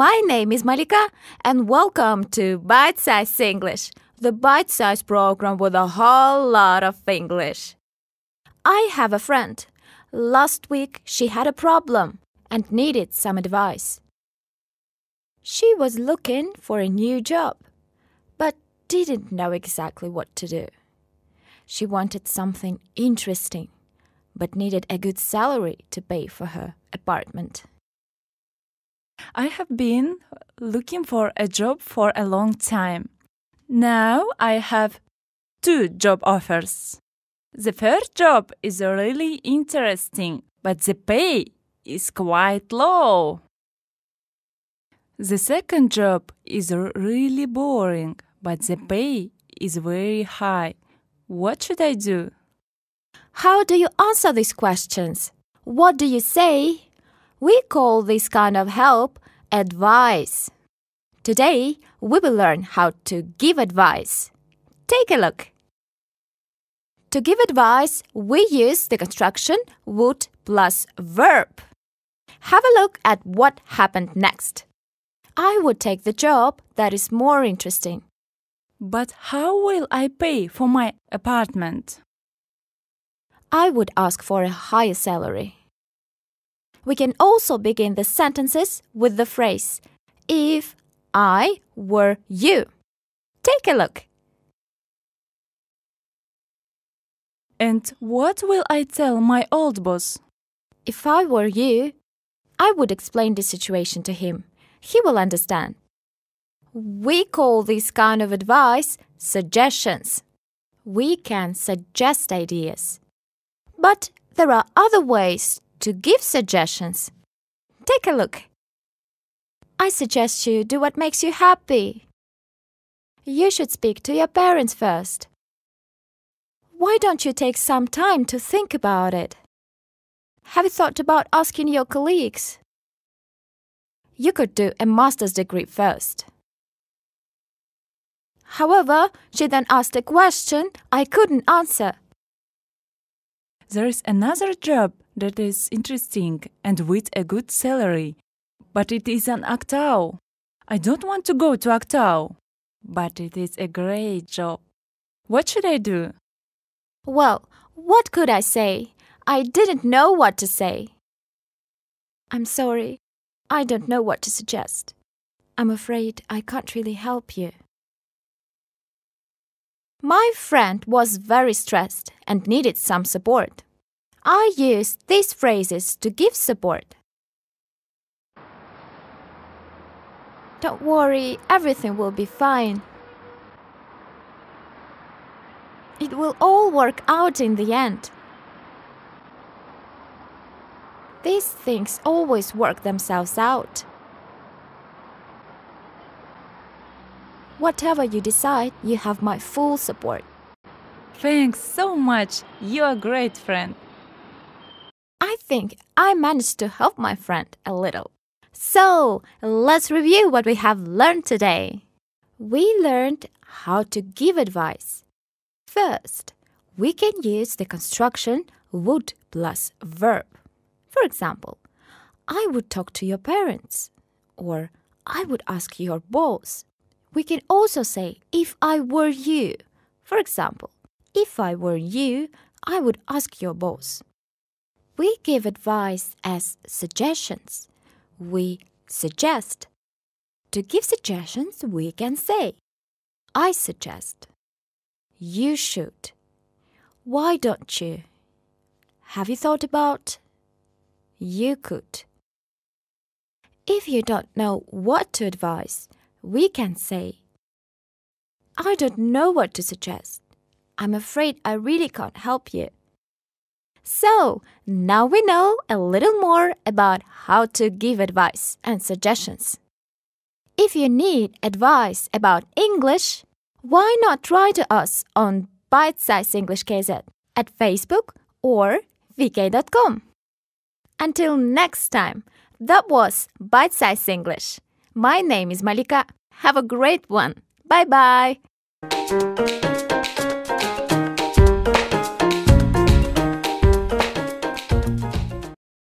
My name is Malika and welcome to Bitesize English, the bite-sized program with a whole lot of English. I have a friend. Last week she had a problem and needed some advice. She was looking for a new job, but didn't know exactly what to do. She wanted something interesting, but needed a good salary to pay for her apartment. I have been looking for a job for a long time. Now I have 2 job offers. The first job is really interesting, but the pay is quite low. The second job is really boring, but the pay is very high. What should I do? How do you answer these questions? What do you say? We call this kind of help advice. Today, we will learn how to give advice. Take a look. To give advice, we use the construction would plus verb. Have a look at what happened next. I would take the job that is more interesting. But how will I pay for my apartment? I would ask for a higher salary. We can also begin the sentences with the phrase, if I were you. Take a look. And what will I tell my old boss? If I were you, I would explain the situation to him. He will understand. We call this kind of advice suggestions. We can suggest ideas. But there are other ways to give suggestions. Take a look. I suggest you do what makes you happy. You should speak to your parents first. Why don't you take some time to think about it? Have you thought about asking your colleagues? You could do a master's degree first. However, she then asked a question I couldn't answer. There is another job that is interesting and with a good salary, but it is an Aktau. I don't want to go to Aktau, but it is a great job. What should I do? Well, what could I say? I didn't know what to say. I'm sorry. I don't know what to suggest. I'm afraid I can't really help you. My friend was very stressed and needed some support. I used these phrases to give support. Don't worry, everything will be fine. It will all work out in the end. These things always work themselves out. Whatever you decide, you have my full support. Thanks so much. You are a great friend. I think I managed to help my friend a little. So, let's review what we have learned today. We learned how to give advice. First, we can use the construction would plus verb. For example, I would talk to your parents, or I would ask your boss. We can also say, if I were you. For example, if I were you, I would ask your boss. We give advice as suggestions. We suggest. To give suggestions, we can say, I suggest. You should. Why don't you? Have you thought about? You could. If you don't know what to advise, we can say, I don't know what to suggest. I'm afraid I really can't help you. So, now we know a little more about how to give advice and suggestions. If you need advice about English, why not write to us on Bitesize English KZ at Facebook or vk.com. Until next time, that was Bitesize English. My name is Malika. Have a great one. Bye-bye.